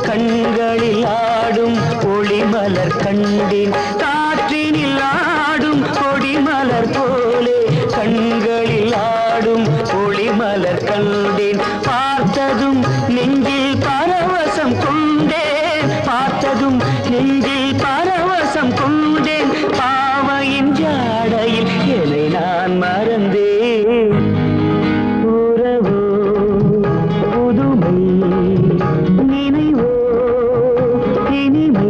கண்களில் ஆடும் ஒளிமலர் கண்டேன். காற்றினில் ஆடும் கொடிமலர் போலே கண்களில் ஆடும் ஒளிமலர் கண்டேன். பார்த்ததும் நெஞ்சில் பரவசம் கொண்டேன், பார்த்ததும் நெஞ்சில் பரவசம் கொண்டேன். பாவையின் ஜாடையில் என்னை நான் மறந்தேன். உறவோ புதுமை, நினைவோ இனிமை.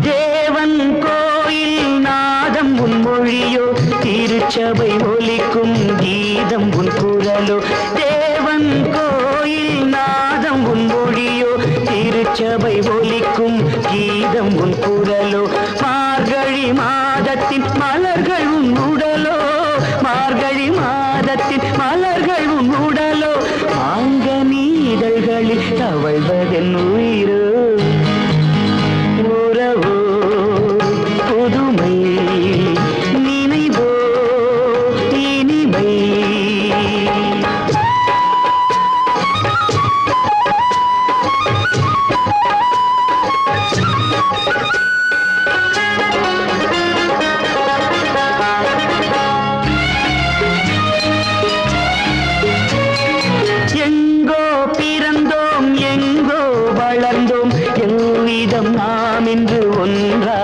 தேவன் கோயில் நாதம் உன் மொழியோ, திருச்சபை ஒலிக்கும் கீதம் உன் குரலோ. தேவன் கோயில் நாதம் உன் மொழியோ, திருச்சபை ஒலிக்கும் கீதம் உன் குரலோ. மார்கழி மாதத்தின் மலர்கள் உன் உடலோ, மார்கழி மாதத்தின் மலர்கள் உன் உடலோ. ஆங்க நீதழ்களில் தவழ்வதென் உயிரோ. உறவோ புதுமை, நினைவோ இனிமை. எங்கோ பிறந்தோம், எங்கோ வளர்ந்தோம், எவ்விதம் நாம் இன்று ஒன்றா